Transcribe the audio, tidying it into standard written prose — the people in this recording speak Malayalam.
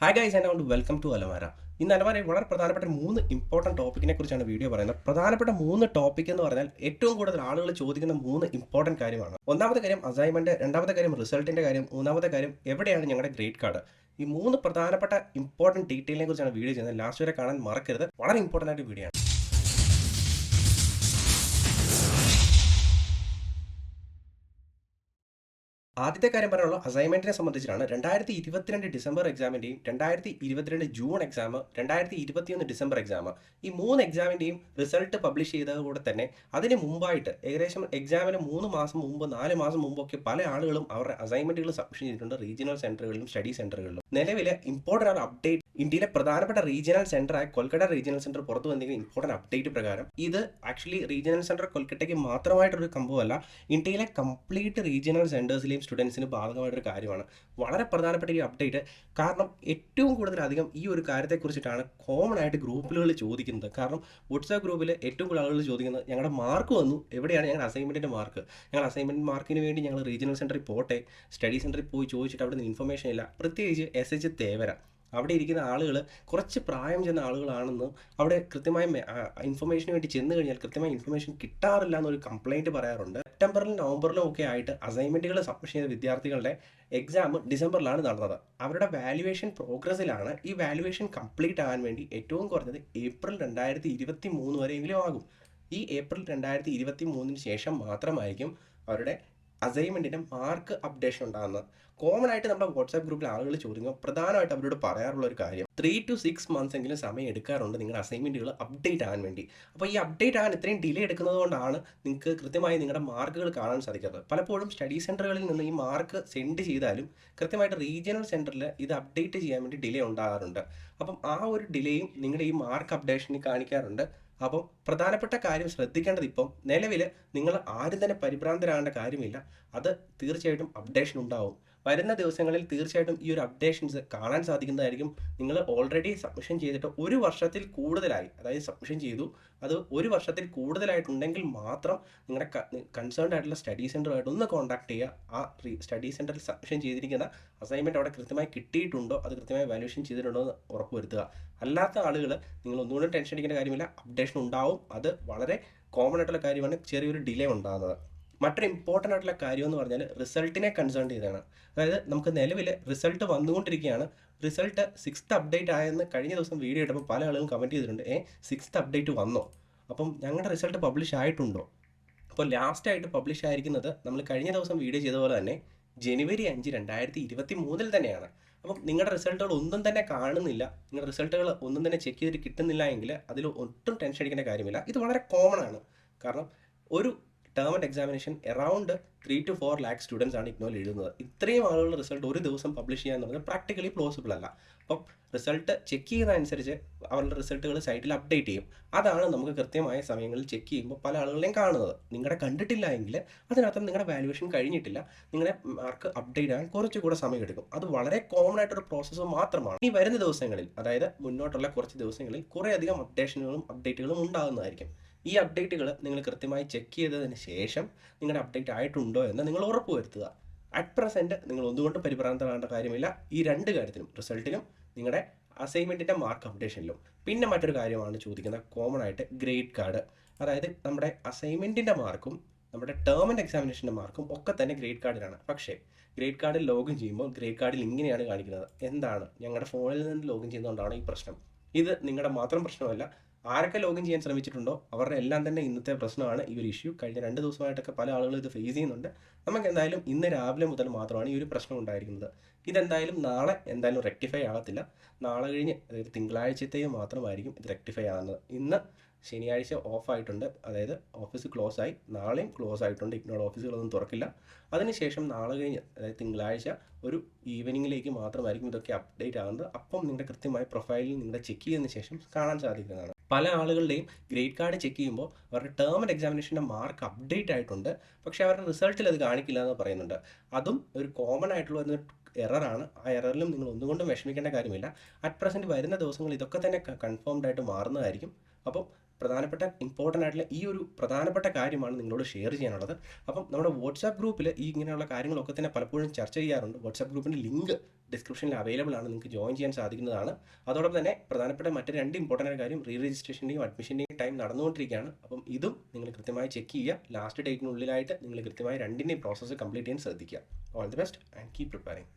Hi guys and welcome to അലമാര. ഇന്ന് അലമാരയിൽ വളരെ പ്രധാനപ്പെട്ട 3 ഇമ്പോർട്ടൻറ്റ് ടോപ്പിക്കിനെ കുറിച്ചാണ് വീഡിയോ പറയുന്നത്. പ്രധാനപ്പെട്ട 3 ടോപ്പിക് എന്ന് പറഞ്ഞാൽ ഏറ്റവും കൂടുതൽ ആളുകൾ ചോദിക്കുന്ന 3 ഇമ്പോർട്ടൻറ്റ് കാര്യമാണ്. ഒന്നാമത്തെ കാര്യം അസൈൻമെൻറ്റ്, രണ്ടാമത്തെ കാര്യം റിസൾട്ടിൻ്റെ കാര്യം, മൂന്നാമത്തെ കാര്യം എവിടെയാണ് ഞങ്ങളുടെ ഗ്രേഡ് കാർഡ്. ഈ 3 പ്രധാനപ്പെട്ട ഇമ്പോർട്ടൻറ്റ് ഡീറ്റെയിലിനെ കുറിച്ചാണ് വീഡിയോ ചെയ്യുന്നത്. ലാസ്റ്റ് വരെ കാണാൻ മറക്കരുത്. വളരെ ഇമ്പോർട്ടൻ്റ് ആയിട്ട് വീഡിയോ ആണ്. ആദ്യത്തെ കാര്യം പറയാനുള്ള അസൈൻമെന്റിനെ സംബന്ധിച്ചാണ്. 2022 ഡിസംബർ എക്സാമിൻ്റെയും 2022 ജൂൺ എക്സാം, 2021 ഡിസംബർ എക്സാം, ഈ 3 എക്സാമിൻ്റെയും റിസൾട്ട് പബ്ലിഷ് ചെയ്തതുകൂടെ തന്നെ അതിന് മുമ്പായിട്ട് ഏകദേശം എക്സാമിന് 3 മാസം മുമ്പ് 4 മാസം മുമ്പൊക്കെ പല ആളുകളും അവരുടെ അസൈൻമെന്റുകൾ സബ്മിഷൻ ചെയ്തിട്ടുണ്ട് റീജിയണൽ സെന്ററുകളിലും സ്റ്റഡി സെന്ററുകളിലും. നിലവിലെ ഇമ്പോർട്ടൻ്റ് അപ്ഡേറ്റ് ഇന്ത്യയിലെ പ്രധാനപ്പെട്ട റീജിയണൽ സെന്ററായ കൊൽക്കത്ത റീജിയണൽ സെന്റർ പുറത്തു വന്നിരിക്കുന്ന ഇമ്പോർട്ടൻ്റ് അപ്ഡേറ്റ് പ്രകാരം ഇത് ആക്ച്വലി റീജിയണൽ സെന്റർ കൊൽക്കത്തയ്ക്ക് മാത്രമായിട്ടൊരു സംഭവമല്ല, ഇന്ത്യയിലെ കംപ്ലീറ്റ് റീജിയണൽ സെന്റേഴ്സിലെയും സ്റ്റുഡൻസിന് ബാധകമായിട്ടൊരു കാര്യമാണ്. വളരെ പ്രധാനപ്പെട്ട ഈ അപ്ഡേറ്റ് കാരണം ഏറ്റവും കൂടുതലധികം ഈ ഒരു കാര്യത്തെക്കുറിച്ചിട്ടാണ് കോമൺ ആയിട്ട് ഗ്രൂപ്പുകളിൽ ചോദിക്കുന്നത്. കാരണം വാട്സാപ്പ് ഗ്രൂപ്പിൽ ഏറ്റവും കൂടുതൽ ആളുകൾ ചോദിക്കുന്നത് ഞങ്ങളുടെ മാർക്ക് വന്നു, എവിടെയാണ് ഞങ്ങളുടെ അസൈൻമെൻറ്റിൻ്റെ മാർക്ക്, ഞങ്ങൾ അസൈൻമെൻറ്റ് മാർക്കിന് വേണ്ടി ഞങ്ങൾ റീജിയണൽ സെൻറ്ററിൽ പോട്ടെ, സ്റ്റഡി സെൻറ്ററിൽ പോയി ചോദിച്ചിട്ട് അവിടെ നിന്ന് ഇൻഫർമേഷൻ ഇല്ല. പ്രത്യേകിച്ച് SH തേവര അവിടെ ഇരിക്കുന്ന ആളുകൾ കുറച്ച് പ്രായം ചെന്ന ആളുകളാണെന്നും അവിടെ കൃത്യമായ ഇൻഫർമേഷന് വേണ്ടി ചെന്ന് കഴിഞ്ഞാൽ കൃത്യമായ ഇൻഫർമേഷൻ കിട്ടാറില്ല എന്നൊരു കംപ്ലൈൻറ്റ് പറയാറുണ്ട്. സെപ്റ്റംബറിലും നവംബറിലും ഒക്കെ ആയിട്ട് അസൈൻമെൻറ്റുകൾ സബ്മിറ്റ് ചെയ്ത വിദ്യാർത്ഥികളുടെ എക്സാം ഡിസംബറിലാണ് നടന്നത്. അവരുടെ വാല്യുവേഷൻ പ്രോഗ്രസ്സിലാണ്. ഈ വാല്യുവേഷൻ കംപ്ലീറ്റ് ആകാൻ വേണ്ടി ഏറ്റവും കുറഞ്ഞത് ഏപ്രിൽ 2023 വരെയെങ്കിലും ആകും. ഈ ഏപ്രിൽ 2023 ശേഷം മാത്രമായിരിക്കും അവരുടെ അസൈൻമെൻറ്റിൻ്റെ മാർക്ക് അപ്ഡേഷൻ ഉണ്ടാകുന്നത്. കോമൺ ആയിട്ട് നമ്മുടെ വാട്സാപ്പ് ഗ്രൂപ്പിൽ ആളുകൾ ചോദിക്കുമ്പോൾ പ്രധാനമായിട്ട് അവരോട് പറയാറുള്ള ഒരു കാര്യം 3 to 6 months എങ്കിലും സമയം എടുക്കാറുണ്ട് നിങ്ങളുടെ അസൈൻമെൻറ്റുകൾ അപ്ഡേറ്റ് ആകാൻ വേണ്ടി. അപ്പോൾ ഈ അപ്ഡേറ്റ് ആകാൻ ഇത്രയും ഡിലേ എടുക്കുന്നത് കൊണ്ടാണ് നിങ്ങൾക്ക് കൃത്യമായി നിങ്ങളുടെ മാർക്കുകൾ കാണാൻ സാധിക്കാത്തത്. പലപ്പോഴും സ്റ്റഡി സെൻറ്ററുകളിൽ നിന്ന് ഈ മാർക്ക് സെൻഡ് ചെയ്താലും കൃത്യമായിട്ട് റീജിയണൽ സെൻറ്ററിൽ ഇത് അപ്ഡേറ്റ് ചെയ്യാൻ വേണ്ടി ഡിലേ ഉണ്ടാകാറുണ്ട്. അപ്പം ആ ഒരു ഡിലേയും നിങ്ങളുടെ ഈ മാർക്ക് അപ്ഡേഷനിൽ കാണിക്കാറുണ്ട്. അപ്പം പ്രധാനപ്പെട്ട കാര്യം ശ്രദ്ധിക്കേണ്ടത് ഇപ്പം നിലവിൽ നിങ്ങൾ ആരും തന്നെ പരിഭ്രാന്തരാകേണ്ട കാര്യമില്ല. അത് തീർച്ചയായിട്ടും അപ്ഡേഷൻ ഉണ്ടാവും. വരുന്ന ദിവസങ്ങളിൽ തീർച്ചയായിട്ടും ഈ ഒരു അപ്ഡേഷൻസ് കാണാൻ സാധിക്കുന്നതായിരിക്കും. നിങ്ങൾ ഓൾറെഡി സബ്മിഷൻ ചെയ്തിട്ട് 1 വർഷത്തിൽ കൂടുതലായി, അതായത് സബ്മിഷൻ ചെയ്തു അത് 1 വർഷത്തിൽ കൂടുതലായിട്ടുണ്ടെങ്കിൽ മാത്രം നിങ്ങളുടെ കൺസേൺഡ് ആയിട്ടുള്ള സ്റ്റഡി സെൻറ്ററുമായിട്ട് ഒന്ന് കോൺടാക്ട് ചെയ്യുക. ആ സ്റ്റഡി സെൻറ്ററിൽ സബ്മിഷൻ ചെയ്തിരിക്കുന്ന അസൈൻമെൻറ്റ് അവിടെ കൃത്യമായി കിട്ടിയിട്ടുണ്ടോ, അത് കൃത്യമായി വാല്യുവേഷൻ ചെയ്തിട്ടുണ്ടോ എന്ന് ഉറപ്പുവരുത്തുക. അല്ലാത്ത ആളുകൾ നിങ്ങൾ ഒന്നുകൂടെ ടെൻഷൻ അടിക്കേണ്ട കാര്യമില്ല, അപ്ഡേഷൻ ഉണ്ടാവും. അത് വളരെ കോമൺ ആയിട്ടുള്ള കാര്യമാണ്, ചെറിയൊരു ഡിലേ ഉണ്ടാകുന്നത്. മറ്റൊരു ഇമ്പോർട്ടൻ്റ് ആയിട്ടുള്ള കാര്യം എന്ന് പറഞ്ഞാൽ റിസൾട്ടിനെ കൺസേൺ ചെയ്തതാണ്. അതായത് നമുക്ക് നിലവിൽ റിസൾട്ട് വന്നുകൊണ്ടിരിക്കുകയാണ്. റിസൾട്ട് 6th അപ്ഡേറ്റ് ആയെന്ന് കഴിഞ്ഞ ദിവസം വീഡിയോ ഇട്ടപ്പോൾ പല ആളുകളും കമൻറ്റ് ചെയ്തിട്ടുണ്ട്, 6th അപ്ഡേറ്റ് വന്നോ, അപ്പം ഞങ്ങളുടെ റിസൾട്ട് പബ്ലിഷ് ആയിട്ടുണ്ടോ. അപ്പോൾ ലാസ്റ്റ് ആയിട്ട് പബ്ലിഷ് ആയിരിക്കുന്നത് നമ്മൾ കഴിഞ്ഞ ദിവസം വീഡിയോ ചെയ്ത പോലെ തന്നെ ജനുവരി 5, 2023 തന്നെയാണ്. അപ്പം നിങ്ങളുടെ റിസൾട്ടുകൾ ഒന്നും തന്നെ കാണുന്നില്ല, നിങ്ങളുടെ റിസൾട്ടുകൾ ഒന്നും തന്നെ ചെക്ക് ചെയ്തിട്ട് കിട്ടുന്നില്ല എങ്കിൽ അതിൽ ഒട്ടും ടെൻഷൻ അടിക്കേണ്ട കാര്യമില്ല. ഇത് വളരെ കോമൺ ആണ്. കാരണം ഒരു term and examination around 3 to 4 lakh students ആണ് ഇഗ്നോയിൽ എഴുതുന്നത്. ഇത്രയും ആളുകളുടെ റിസൾട്ട് ഒരു ദിവസം പബ്ലിഷ് ചെയ്യാന്ന് പറഞ്ഞാൽ പ്രാക്ടിക്കലി പോസിബിൾ അല്ല. അപ്പം റിസൾട്ട് ചെക്ക് ചെയ്യുന്നതനുസരിച്ച് അവരുടെ റിസൾട്ടുകൾ സൈറ്റിൽ അപ്ഡേറ്റ് ചെയ്യും. അതാണ് നമുക്ക് കൃത്യമായ സമയങ്ങളിൽ ചെക്ക് ചെയ്യുമ്പോൾ പല ആളുകളെയും കാണുന്നത്. നിങ്ങളുടെ കണ്ടിട്ടില്ല എങ്കിൽ അതിനകത്ത് നിങ്ങളുടെ വാല്യുവേഷൻ കഴിഞ്ഞിട്ടില്ല, നിങ്ങളുടെ മാർക്ക് അപ്ഡേറ്റ് ആകാൻ കുറച്ചുകൂടെ സമയം എടുക്കും. അത് വളരെ കോമൺ ആയിട്ടൊരു പ്രോസസ്സ് മാത്രമാണ്. ഈ വരുന്ന ദിവസങ്ങളിൽ, അതായത് മുന്നോട്ടുള്ള കുറച്ച് ദിവസങ്ങളിൽ കുറേയധികം അപ്ഡേഷനുകളും അപ്ഡേറ്റുകളും ഉണ്ടാകുന്നതായിരിക്കും. ഈ അപ്ഡേറ്റുകൾ നിങ്ങൾ കൃത്യമായി ചെക്ക് ചെയ്തതിന് ശേഷം നിങ്ങളുടെ അപ്ഡേറ്റ് ആയിട്ടുണ്ടോ എന്ന് നിങ്ങൾ ഉറപ്പുവരുത്തുക. അറ്റ് പ്രസൻറ്റ് നിങ്ങൾ ഒന്നുകൊണ്ടും പരിഭ്രാന്തരാകേണ്ട കാര്യമില്ല ഈ 2 കാര്യത്തിലും, റിസൾട്ടിലും നിങ്ങളുടെ അസൈൻമെൻറ്റിൻ്റെ മാർക്ക് അപ്ഡേഷനിലും. പിന്നെ മറ്റൊരു കാര്യമാണ് ചോദിക്കുന്നത് കോമൺ ആയിട്ട് ഗ്രേഡ് കാർഡ്. അതായത് നമ്മുടെ അസൈൻമെൻറ്റിൻ്റെ മാർക്കും നമ്മുടെ ടേം ആൻഡ് എക്സാമിനേഷൻ്റെ മാർക്കും ഒക്കെ തന്നെ ഗ്രേഡ് കാർഡിലാണ്. പക്ഷേ ഗ്രേഡ് കാർഡിൽ ലോഗിൻ ചെയ്യുമ്പോൾ ഗ്രേഡ് കാർഡിൽ ഇങ്ങനെയാണ് കാണിക്കുന്നത്. എന്താണ്, ഞങ്ങളുടെ ഫോണിൽ നിന്ന് ലോഗിൻ ചെയ്യുന്നതുകൊണ്ടാണ് ഈ പ്രശ്നം. ഇത് നിങ്ങളുടെ മാത്രം പ്രശ്നമല്ല, ആരൊക്കെ ലോഗിൻ ചെയ്യാൻ ശ്രമിച്ചിട്ടുണ്ടോ അവരുടെ എല്ലാം തന്നെ ഇന്നത്തെ പ്രശ്നമാണ് ഈ ഒരു ഇഷ്യൂ. കഴിഞ്ഞ 2 ദിവസമായിട്ടൊക്കെ പല ആളുകളും ഇത് ഫേസ് ചെയ്യുന്നുണ്ട്. നമുക്ക് എന്തായാലും ഇന്ന് രാവിലെ മുതൽ മാത്രമാണ് ഈ ഒരു പ്രശ്നം ഉണ്ടായിരിക്കുന്നത്. ഇതെന്തായാലും നാളെ എന്തായാലും റെക്ടിഫൈ ആകത്തില്ല. നാളെ കഴിഞ്ഞ്, അതായത് തിങ്കളാഴ്ചത്തേക്ക് മാത്രമായിരിക്കും ഇത് റെക്ടിഫൈ ആകുന്നത്. ഇന്ന് ശനിയാഴ്ച ഓഫായിട്ടുണ്ട്, അതായത് ഓഫീസ് ക്ലോസ് ആയി. നാളെയും ക്ലോസ് ആയിട്ടുണ്ട്, ഇഗ്നോയുടെ ഓഫീസുകളൊന്നും തുറക്കില്ല. അതിനുശേഷം നാളെ കഴിഞ്ഞ്, അതായത് തിങ്കളാഴ്ച ഒരു ഈവനിങ്ങിലേക്ക് മാത്രമായിരിക്കും ഇതൊക്കെ അപ്ഡേറ്റ് ആകുന്നത്. അപ്പം നിങ്ങളുടെ കൃത്യമായ പ്രൊഫൈലിൽ നിങ്ങളുടെ ചെക്ക് ചെയ്തതിന് ശേഷം കാണാൻ സാധിക്കുന്നതാണ്. പല ആളുകളുടെയും ഗ്രേഡ് കാർഡ് ചെക്ക് ചെയ്യുമ്പോൾ അവരുടെ ടേം ആൻഡ് എക്സാമിനേഷൻ്റെ മാർക്ക് അപ്ഡേറ്റ് ആയിട്ടുണ്ട്, പക്ഷേ അവരുടെ റിസൾട്ടിൽ അത് കാണിക്കില്ല എന്ന് പറയുന്നുണ്ട്. അതും ഒരു കോമൺ ആയിട്ടുള്ള ഒരു എററാണ്. ആ എററിലും നിങ്ങൾ ഒന്നുകൊണ്ടും വിഷമിക്കേണ്ട കാര്യമില്ല. അറ്റ് പ്രസൻറ്റ് വരുന്ന ദിവസങ്ങൾ ഇതൊക്കെ തന്നെ കൺഫേംഡ് ആയിട്ട് മാറുന്നതായിരിക്കും. അപ്പം പ്രധാനപ്പെട്ട ഇമ്പോർട്ടൻ്റ് ആയിട്ടുള്ള ഈ ഒരു പ്രധാനപ്പെട്ട കാര്യമാണ് നിങ്ങളോട് ഷെയർ ചെയ്യാനുള്ളത്. അപ്പം നമ്മുടെ വാട്സാപ്പ് ഗ്രൂപ്പിൽ ഈ ഇങ്ങനെയുള്ള കാര്യങ്ങളൊക്കെ തന്നെ പലപ്പോഴും ചർച്ച ചെയ്യാറുണ്ട്. വാട്സാപ്പ് ഗ്രൂപ്പിൻ്റെ ലിങ്ക് ഡിസ്ക്രിപ്ഷനിൽ അവൈലബിൾ ആണ്, നിങ്ങൾക്ക് ജോയിൻ ചെയ്യാൻ സാധിക്കുന്നതാണ്. അതോടൊപ്പം തന്നെ പ്രധാനപ്പെട്ട മറ്റ് 2 ഇമ്പോർട്ടൻ്റ് കാര്യം, റീ രജിസ്ട്രേഷൻ്റെയും അഡ്മിഷൻ്റെയും ടൈം നടന്നുകൊണ്ടിരിക്കുകയാണ്. അപ്പം ഇതും നിങ്ങൾ കൃത്യമായി ചെക്ക് ചെയ്യുക. ലാസ്റ്റ് ഡേറ്റിനുള്ളിലായിട്ട് നിങ്ങൾ കൃത്യമായി 2ൻ്റെയും പ്രോസസ്സ് കംപ്ലീറ്റ് ചെയ്യാൻ ശ്രദ്ധിക്കുക. All the best and keep preparing.